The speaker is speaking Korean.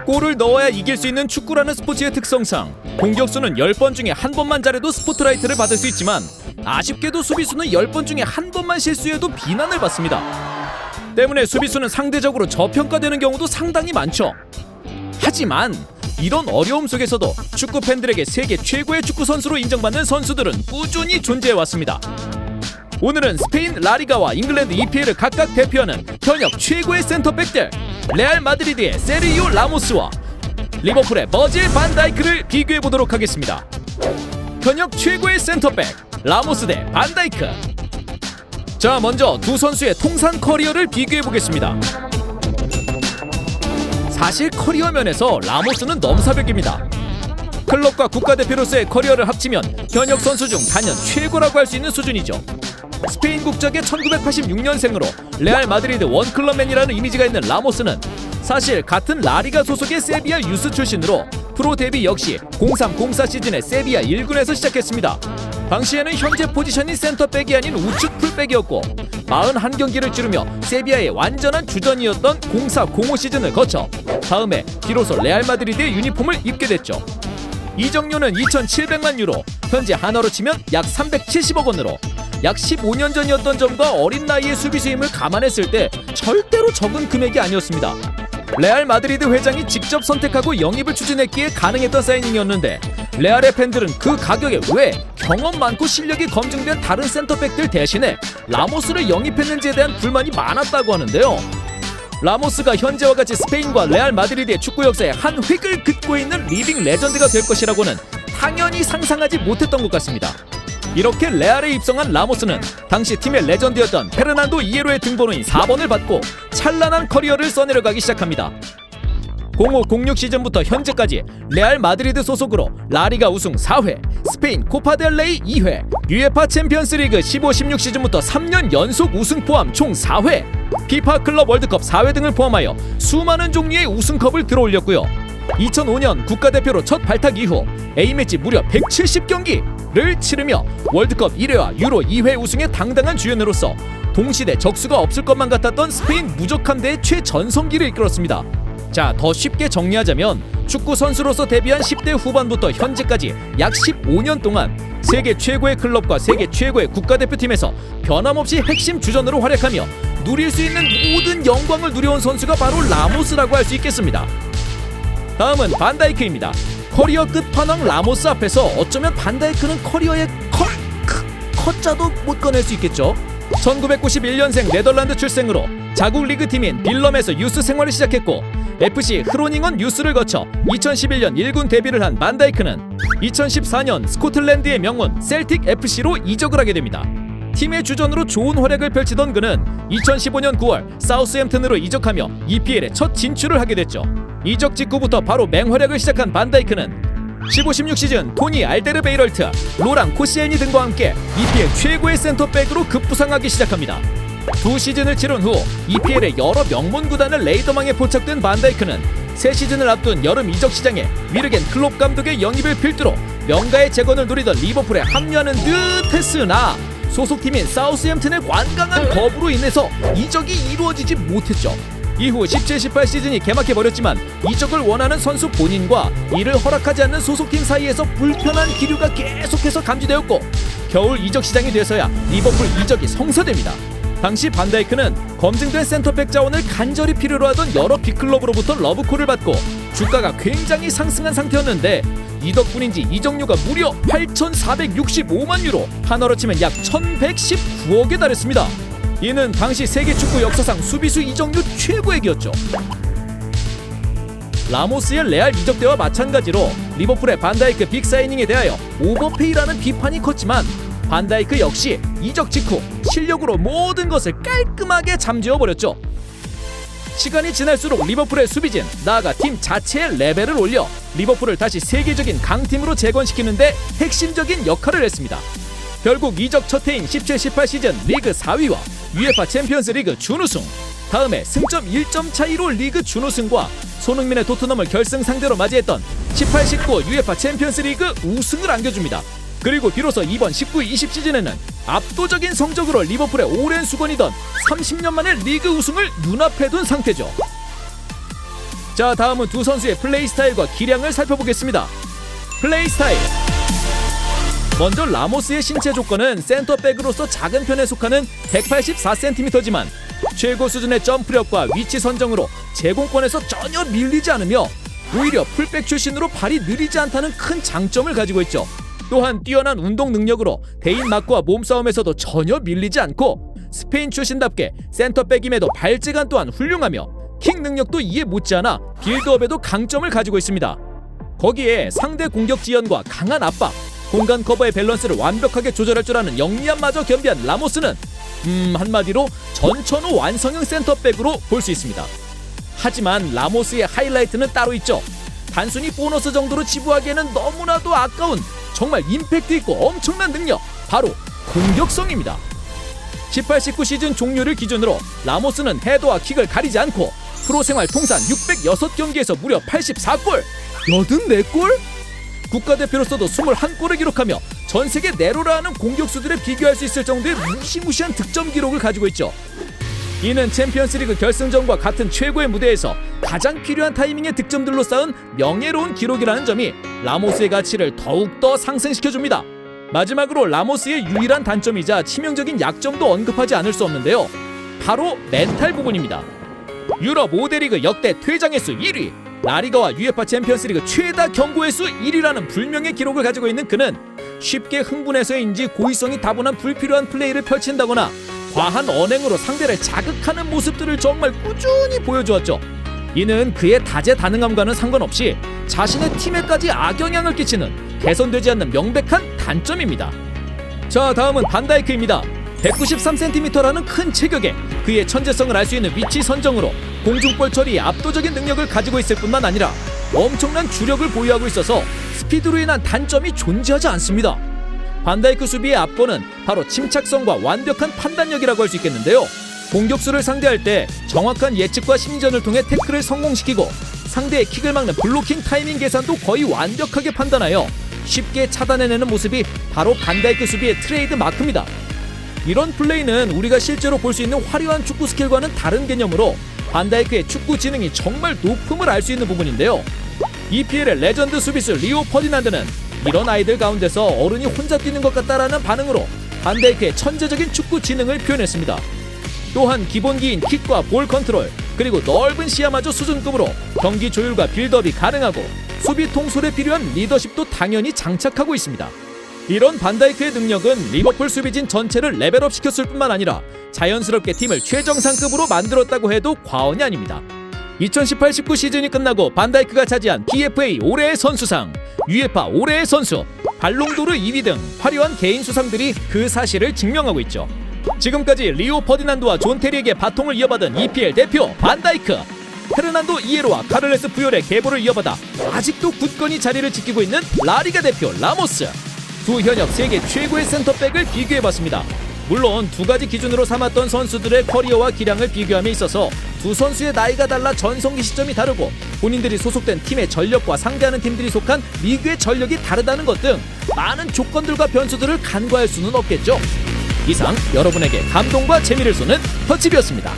골을 넣어야 이길 수 있는 축구라는 스포츠의 특성상 공격수는 10번 중에 한 번만 잘해도 스포트라이트를 받을 수 있지만 아쉽게도 수비수는 10번 중에 한 번만 실수해도 비난을 받습니다. 때문에 수비수는 상대적으로 저평가되는 경우도 상당히 많죠. 하지만 이런 어려움 속에서도 축구 팬들에게 세계 최고의 축구 선수로 인정받는 선수들은 꾸준히 존재해왔습니다. 오늘은 스페인 라리가와 잉글랜드 EPL을 각각 대표하는 현역 최고의 센터백들 레알 마드리드의 세르히오 라모스와 리버풀의 버질 반 다이크를 비교해보도록 하겠습니다. 현역 최고의 센터백 라모스 대 반 다이크. 자, 먼저 두 선수의 통산 커리어를 비교해보겠습니다. 사실 커리어 면에서 라모스는 넘사벽입니다. 클럽과 국가대표로서의 커리어를 합치면 현역 선수 중 단연 최고라고 할 수 있는 수준이죠. 스페인 국적의 1986년생으로 레알 마드리드 원클럽맨이라는 이미지가 있는 라모스는 사실 같은 라리가 소속의 세비야 유스 출신으로 프로 데뷔 역시 03-04 시즌에 세비야 1군에서 시작했습니다. 당시에는 현재 포지션이 센터백이 아닌 우측 풀백이었고 41경기를 치르며 세비야의 완전한 주전이었던 04-05 시즌을 거쳐 다음에 비로소 레알 마드리드의 유니폼을 입게 됐죠. 이적료는 2,700만 유로, 현재 한화로 치면 약 370억 원으로 약 15년 전이었던 점과 어린 나이의 수비수임을 감안했을 때 절대로 적은 금액이 아니었습니다. 레알 마드리드 회장이 직접 선택하고 영입을 추진했기에 가능했던 사이닝이었는데 레알의 팬들은 그 가격에 왜 경험 많고 실력이 검증된 다른 센터백들 대신에 라모스를 영입했는지에 대한 불만이 많았다고 하는데요. 라모스가 현재와 같이 스페인과 레알 마드리드의 축구 역사에 한 획을 긋고 있는 리빙 레전드가 될 것이라고는 당연히 상상하지 못했던 것 같습니다. 이렇게 레알에 입성한 라모스는 당시 팀의 레전드였던 페르난도 이에로의 등번호인 4번을 받고 찬란한 커리어를 써내려가기 시작합니다. 05-06 시즌부터 현재까지 레알 마드리드 소속으로 라리가 우승 4회, 스페인 코파델레이 2회, UEFA 챔피언스리그 15-16 시즌부터 3년 연속 우승 포함 총 4회, 피파 클럽 월드컵 4회 등을 포함하여 수많은 종류의 우승컵을 들어올렸고요. 2005년 국가대표로 첫 발탁 이후 A매치 무려 170경기를 치르며 월드컵 1회와 유로 2회 우승의 당당한 주연으로서 동시대 적수가 없을 것만 같았던 스페인 무적함대의 최전성기를 이끌었습니다. 자, 더 쉽게 정리하자면 축구 선수로서 데뷔한 10대 후반부터 현재까지 약 15년 동안 세계 최고의 클럽과 세계 최고의 국가대표팀에서 변함없이 핵심 주전으로 활약하며 누릴 수 있는 모든 영광을 누려온 선수가 바로 라모스라고 할 수 있겠습니다. 다음은 반다이크입니다. 커리어 끝판왕 라모스 앞에서 어쩌면 반다이크는 커리어의 컷자도 못 꺼낼 수 있겠죠. 1991년생 네덜란드 출생으로 자국 리그팀인 빌럼에서 유스 생활을 시작했고 FC 흐로닝은 유스를 거쳐 2011년 1군 데뷔를 한 반다이크는 2014년 스코틀랜드의 명문 셀틱 FC로 이적을 하게 됩니다. 팀의 주전으로 좋은 활약을 펼치던 그는 2015년 9월 사우스햄튼으로 이적하며 EPL에 첫 진출을 하게 됐죠. 이적 직후부터 바로 맹활약을 시작한 반다이크는 15-16 시즌 토니 알데르베이럴트, 로랑 코시에니 등과 함께 EPL 최고의 센터백으로 급부상하기 시작합니다. 두 시즌을 치른 후 EPL의 여러 명문 구단을 레이더망에 포착된 반다이크는 새 시즌을 앞둔 여름 이적 시장에 위르겐 클롭 감독의 영입을 필두로 명가의 재건을 노리던 리버풀에 합류하는 듯 했으나 소속팀인 사우스햄튼의 완강한 거부로 인해서 이적이 이루어지지 못했죠. 이후 17-18 시즌이 개막해버렸지만 이적을 원하는 선수 본인과 이를 허락하지 않는 소속팀 사이에서 불편한 기류가 계속해서 감지되었고 겨울 이적 시장이 돼서야 리버풀 이적이 성사됩니다. 당시 반다이크는 검증된 센터백 자원을 간절히 필요로 하던 여러 빅클럽으로부터 러브콜을 받고 주가가 굉장히 상승한 상태였는데 이 덕분인지 이적료가 무려 8,465만 유로, 한화로 치면 약 1,119억에 달했습니다. 이는 당시 세계 축구 역사상 수비수 이적료 최고액이었죠. 라모스의 레알 이적 때와 마찬가지로 리버풀의 반다이크 빅사이닝에 대하여 오버페이라는 비판이 컸지만 반다이크 역시 이적 직후 실력으로 모든 것을 깔끔하게 잠재워버렸죠. 시간이 지날수록 리버풀의 수비진, 나아가 팀 자체의 레벨을 올려 리버풀을 다시 세계적인 강팀으로 재건시키는데 핵심적인 역할을 했습니다. 결국 이적 첫 해인 17-18 시즌 리그 4위와 UEFA 챔피언스 리그 준우승, 다음에 승점 1점 차이로 리그 준우승과 손흥민의 토트넘을 결승 상대로 맞이했던 18-19 UEFA 챔피언스 리그 우승을 안겨줍니다. 그리고 비로소 이번 19-20 시즌에는 압도적인 성적으로 리버풀의 오랜 수건이던 30년 만에 리그 우승을 눈앞에 둔 상태죠. 자, 다음은 두 선수의 플레이 스타일과 기량을 살펴보겠습니다. 플레이 스타일. 먼저 라모스의 신체 조건은 센터백으로서 작은 편에 속하는 184cm지만 최고 수준의 점프력과 위치 선정으로 제공권에서 전혀 밀리지 않으며 오히려 풀백 출신으로 발이 느리지 않다는 큰 장점을 가지고 있죠. 또한 뛰어난 운동 능력으로 대인 마크와 몸싸움에서도 전혀 밀리지 않고 스페인 출신답게 센터백임에도 발재간 또한 훌륭하며 킥 능력도 이에 못지않아 빌드업에도 강점을 가지고 있습니다. 거기에 상대 공격 지연과 강한 압박, 공간 커버의 밸런스를 완벽하게 조절할 줄 아는 영리함마저 겸비한 라모스는 한마디로 전천후 완성형 센터백으로 볼 수 있습니다. 하지만 라모스의 하이라이트는 따로 있죠. 단순히 보너스 정도로 치부하기에는 너무나도 아까운 정말 임팩트 있고 엄청난 능력, 바로 공격성입니다. 18-19 시즌 종료를 기준으로 라모스는 헤더와 킥을 가리지 않고 프로 생활 통산 606경기에서 무려 84골, 84골? 국가대표로서도 21골을 기록하며 전세계 내로라 하는 공격수들에 비교할 수 있을 정도의 무시무시한 득점 기록을 가지고 있죠. 이는 챔피언스리그 결승전과 같은 최고의 무대에서 가장 필요한 타이밍의 득점들로 쌓은 명예로운 기록이라는 점이 라모스의 가치를 더욱더 상승시켜줍니다. 마지막으로 라모스의 유일한 단점이자 치명적인 약점도 언급하지 않을 수 없는데요. 바로 멘탈 부분입니다. 유럽 5대 리그 역대 퇴장 횟수 1위, 라리가와 UEFA 챔피언스리그 최다 경고 횟수 1위라는 불명의 기록을 가지고 있는 그는 쉽게 흥분해서인지 고의성이 다분한 불필요한 플레이를 펼친다거나 과한 언행으로 상대를 자극하는 모습들을 정말 꾸준히 보여주었죠. 이는 그의 다재다능함과는 상관없이 자신의 팀에까지 악영향을 끼치는 개선되지 않는 명백한 단점입니다. 자, 다음은 반다이크입니다. 193cm라는 큰 체격에 그의 천재성을 알 수 있는 위치 선정으로 공중볼 처리에 압도적인 능력을 가지고 있을 뿐만 아니라 엄청난 주력을 보유하고 있어서 스피드로 인한 단점이 존재하지 않습니다. 반다이크 수비의 압권은 바로 침착성과 완벽한 판단력이라고 할 수 있겠는데요. 공격수를 상대할 때 정확한 예측과 심리전을 통해 태클을 성공시키고 상대의 킥을 막는 블로킹 타이밍 계산도 거의 완벽하게 판단하여 쉽게 차단해내는 모습이 바로 반다이크 수비의 트레이드 마크입니다. 이런 플레이는 우리가 실제로 볼 수 있는 화려한 축구 스킬과는 다른 개념으로 반다이크의 축구 지능이 정말 높음을 알 수 있는 부분인데요. EPL의 레전드 수비수 리오 퍼디난드는 이런 아이들 가운데서 어른이 혼자 뛰는 것 같다라는 반응으로 반다이크의 천재적인 축구 지능을 표현했습니다. 또한 기본기인 킥과 볼 컨트롤, 그리고 넓은 시야마저 수준급으로 경기 조율과 빌드업이 가능하고 수비 통솔에 필요한 리더십도 당연히 장착하고 있습니다. 이런 반다이크의 능력은 리버풀 수비진 전체를 레벨업 시켰을 뿐만 아니라 자연스럽게 팀을 최정상급으로 만들었다고 해도 과언이 아닙니다. 2018-19 시즌이 끝나고 반다이크가 차지한 PFA 올해의 선수상, UEFA 올해의 선수, 발롱도르 2위 등 화려한 개인 수상들이 그 사실을 증명하고 있죠. 지금까지 리오 퍼디난드와 존 테리에게 바통을 이어받은 EPL 대표 반다이크, 페르난도 이에로와 카를레스 푸열의 계보를 이어받아 아직도 굳건히 자리를 지키고 있는 라리가 대표 라모스, 두 현역 세계 최고의 센터백을 비교해봤습니다. 물론 두 가지 기준으로 삼았던 선수들의 커리어와 기량을 비교함에 있어서 두 선수의 나이가 달라 전성기 시점이 다르고 본인들이 소속된 팀의 전력과 상대하는 팀들이 속한 리그의 전력이 다르다는 것 등 많은 조건들과 변수들을 간과할 수는 없겠죠. 이상 여러분에게 감동과 재미를 쏘는 터치비였습니다.